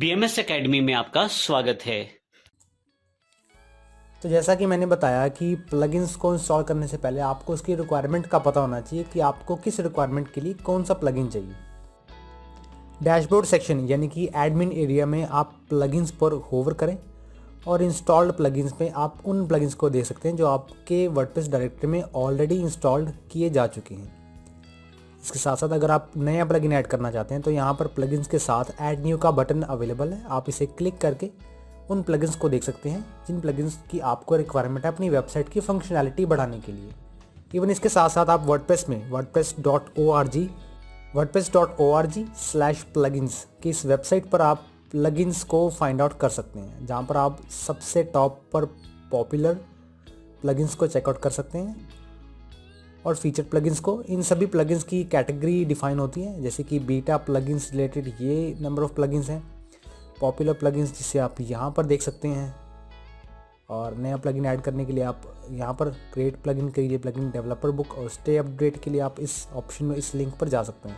BMS academy में आपका स्वागत है। तो जैसा कि मैंने बताया कि प्लगइन्स को इंस्टॉल करने से पहले आपको उसकी रिक्वायरमेंट का पता होना चाहिए कि आपको किस रिक्वायरमेंट के लिए कौन सा प्लगइन चाहिए। डैशबोर्ड सेक्शन यानी कि एडमिन एरिया में आप प्लगइन्स पर होवर करें और इंस्टॉल्ड प्लगइन्स में आप उन प्लगइन्स को देख सकते हैं जो आपके वर्डप्रेस डायरेक्टरी में ऑलरेडी इंस्टॉल्ड किए जा चुके हैं। इसके साथ साथ अगर आप नया प्लगइन ऐड करना चाहते हैं तो यहाँ पर प्लगइन्स के साथ ऐड न्यू का बटन अवेलेबल है। आप इसे क्लिक करके उन प्लगइन्स को देख सकते हैं जिन प्लगइन्स की आपको रिक्वायरमेंट है अपनी वेबसाइट की फंक्शनैलिटी बढ़ाने के लिए। इवन इसके साथ साथ आप वर्डप्रेस में wordpress.org/plugins की इस वेबसाइट पर आप प्लगइन्स को फाइंड आउट कर सकते हैं, जहाँ पर आप सबसे टॉप पर पॉपुलर प्लगइन्स को चेकआउट कर सकते हैं और फीचर प्लगइन्स को। इन सभी प्लगइन्स की कैटेगरी डिफाइन होती है, जैसे कि बीटा प्लगइन्स रिलेटेड ये नंबर ऑफ प्लगइन्स हैं, पॉपुलर प्लगइन्स जिसे आप यहाँ पर देख सकते हैं, और नया प्लगइन ऐड करने के लिए आप यहाँ पर क्रिएट प्लगइन के लिए प्लगइन डेवलपर बुक और स्टे अपडेट के लिए आप इस ऑप्शन में इस लिंक पर जा सकते हैं।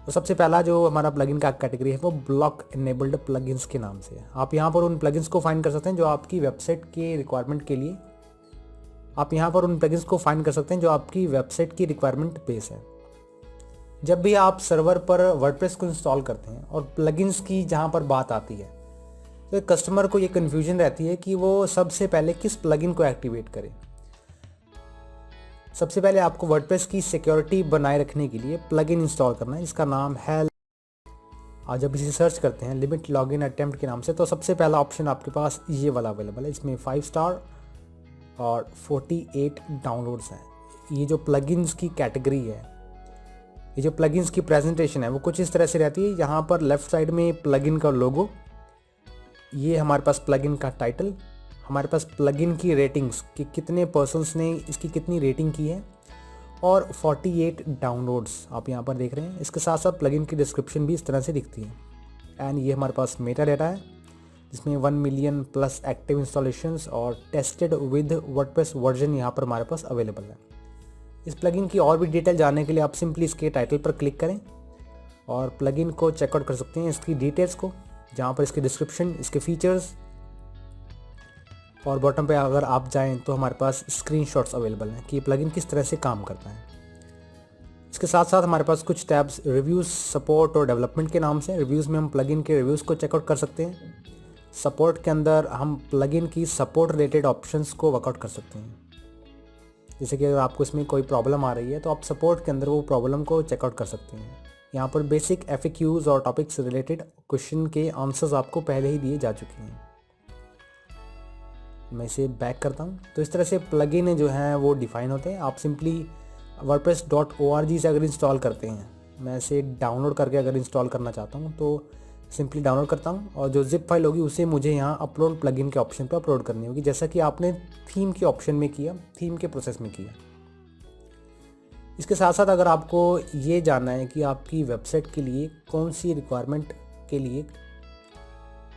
तो सबसे पहला जो हमारा प्लगइन का कैटेगरी है वो ब्लॉक इनेबल्ड प्लगइन्स के नाम से है। आप यहाँ पर उन प्लगइन्स को फाइंड कर सकते हैं जो आपकी वेबसाइट के रिक्वायरमेंट के लिए जो आपकी वेबसाइट की रिक्वायरमेंट बेस है। जब भी आप सर्वर पर वर्डप्रेस को इंस्टॉल करते हैं और प्लगइन्स की जहां पर बात आती है तो कस्टमर को ये कन्फ्यूजन रहती है कि वो सबसे पहले किस प्लगइन को एक्टिवेट करे। सबसे पहले आपको वर्डप्रेस की सिक्योरिटी बनाए रखने के लिए प्लगइन इंस्टॉल करना है जिसका नाम है, आज जब इसे सर्च करते हैं लिमिट लॉगिन अटेम्प्ट के नाम से, तो सबसे पहला ऑप्शन आपके पास ये वाला अवेलेबल है। इसमें 5 स्टार और 48 डाउनलोड्स हैं। ये जो प्लगइन्स की कैटेगरी है, ये जो प्लगइन्स की प्रेजेंटेशन है वो कुछ इस तरह से रहती है। यहाँ पर लेफ्ट साइड में प्लगइन का लोगो, ये हमारे पास प्लगइन का टाइटल, हमारे पास प्लगइन की रेटिंग्स कि कितने पर्सन्स ने इसकी कितनी रेटिंग की है, और 48 डाउनलोड्स आप यहाँ पर देख रहे हैं। इसके साथ साथ प्लगइन की डिस्क्रिप्शन भी इस तरह से दिखती है। एंड ये हमारे पास मेटा डेटा है जिसमें 1 मिलियन प्लस एक्टिव इंस्टॉलेशंस और टेस्टेड विद वर्डप्रेस वर्जन यहाँ पर हमारे पास अवेलेबल है। इस प्लगइन की और भी डिटेल जानने के लिए आप सिंपली इसके टाइटल पर क्लिक करें और प्लगइन को चेकआउट कर सकते हैं, इसकी डिटेल्स को, जहाँ पर इसकी डिस्क्रिप्शन, इसके फीचर्स, और बॉटम पे अगर आप जाएं तो हमारे पास स्क्रीनशॉट्स अवेलेबल हैं कि प्लगइन किस तरह से काम करता है। इसके साथ साथ हमारे पास कुछ टैब्स रिव्यूज़, सपोर्ट और डेवलपमेंट के नाम से। रिव्यूज़ में हम प्लगइन के रिव्यूज़ को चेकआउट कर सकते हैं। सपोर्ट के अंदर हम प्लगइन की सपोर्ट रिलेटेड ऑप्शंस को वर्कआउट कर सकते हैं, जैसे कि अगर आपको इसमें कोई प्रॉब्लम आ रही है तो आप सपोर्ट के अंदर वो प्रॉब्लम को चेकआउट कर सकते हैं। यहाँ पर बेसिक FAQs और टॉपिक्स रिलेटेड क्वेश्चन के आंसर्स आपको पहले ही दिए जा चुके हैं। मैं इसे बैक करता हूँ। तो इस तरह से प्लगइन जो हैं वो डिफाइन होते हैं। आप सिंपली wordpress.org से अगर इंस्टॉल करते हैं, मैं इसे डाउनलोड करके अगर इंस्टॉल करना चाहता हूँ तो सिंपली डाउनलोड करता हूँ और जो जिप फाइल होगी उसे मुझे यहाँ अपलोड प्लगइन के ऑप्शन पर अपलोड करनी होगी, जैसा कि आपने थीम के ऑप्शन में किया, थीम के प्रोसेस में किया। इसके साथ साथ अगर आपको ये जानना है कि आपकी वेबसाइट के लिए कौन सी रिक्वायरमेंट के लिए,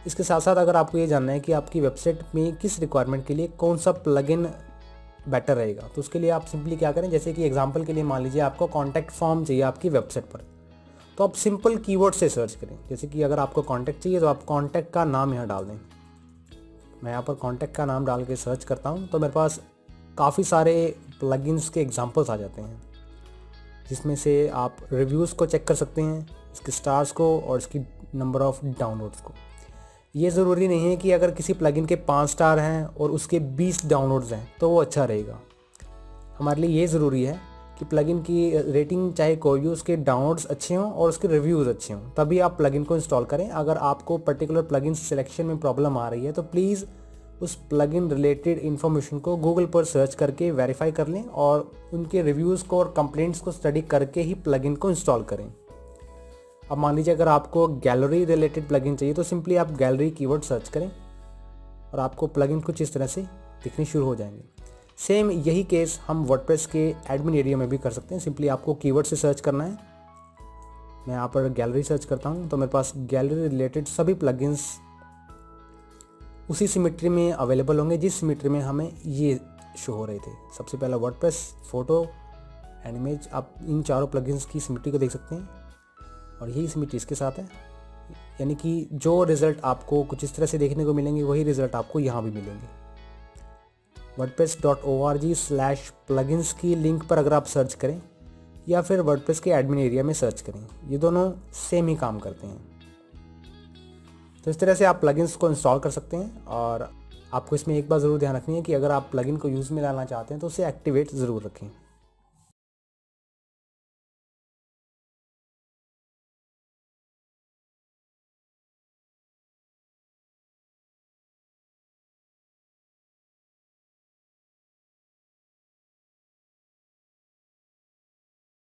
इसके साथ साथ अगर आपको ये जानना है कि आपकी वेबसाइट में किस रिक्वायरमेंट के लिए कौन सा प्लगइन बेटर रहेगा, तो उसके लिए आप सिंपली क्या करें, जैसे कि एग्जांपल के लिए मान लीजिए आपको कॉन्टैक्ट फॉर्म चाहिए आपकी वेबसाइट पर, तो आप सिंपल कीवर्ड से सर्च करें। जैसे कि अगर आपको कॉन्टैक्ट चाहिए तो आप कॉन्टैक्ट का नाम यहाँ डाल दें। मैं यहाँ पर कॉन्टैक्ट का नाम डाल के सर्च करता हूँ तो मेरे पास काफ़ी सारे प्लगइन्स के एग्जांपल्स आ जाते हैं, जिसमें से आप रिव्यूज़ को चेक कर सकते हैं, इसके स्टार्स को और इसकी नंबर ऑफ़ डाउनलोड्स को। ये ज़रूरी नहीं है कि अगर किसी प्लगइन के 5 स्टार हैं और उसके 20 डाउनलोड्स हैं तो वो अच्छा रहेगा। हमारे लिए ये ज़रूरी है कि प्लगइन की रेटिंग चाहे कोई भी, उसके डाउनलोड्स अच्छे हों और उसके रिव्यूज़ अच्छे हों, तभी आप प्लगइन को इंस्टॉल करें। अगर आपको पर्टिकुलर प्लगइन सिलेक्शन में प्रॉब्लम आ रही है तो प्लीज़ उस प्लगइन रिलेटेड इन्फॉर्मेशन को गूगल पर सर्च करके वेरीफाई कर लें और उनके रिव्यूज़ को और कंप्लेंट्स को स्टडी करके ही प्लगइन को इंस्टॉल करें। अब मान लीजिए अगर आपको गैलरी रिलेटेड प्लगइन चाहिए तो सिंपली आप गैलरी कीवर्ड सर्च करें और आपको प्लगइन कुछ इस तरह से दिखने शुरू हो जाएंगे। सेम यही केस हम वर्डप्रेस के एडमिन एरिया में भी कर सकते हैं। सिंपली आपको कीवर्ड से सर्च करना है। मैं यहाँ पर गैलरी सर्च करता हूँ तो मेरे पास गैलरी रिलेटेड सभी प्लगइन्स उसी सिमेट्री में अवेलेबल होंगे जिस सिमेट्री में हमें ये शो हो रहे थे। सबसे पहला वर्डप्रेस, फोटो एंड इमेज। आप इन चारों प्लगइन्स की सिमेट्री को देख सकते हैं और यही सिमेट्री इसके साथ है। यानी कि जो रिज़ल्ट आपको कुछ इस तरह से देखने को मिलेंगे वही रिज़ल्ट आपको यहाँ भी मिलेंगे। wordpress.org/plugins की लिंक पर अगर आप सर्च करें या फिर वर्डप्रेस के एडमिन एरिया में सर्च करें, ये दोनों सेम ही काम करते हैं। तो इस तरह से आप प्लगइन्स को इंस्टॉल कर सकते हैं। और आपको इसमें एक बात ज़रूर ध्यान रखनी है कि अगर आप प्लगइन को यूज़ में लाना चाहते हैं तो उसे एक्टिवेट ज़रूर रखें।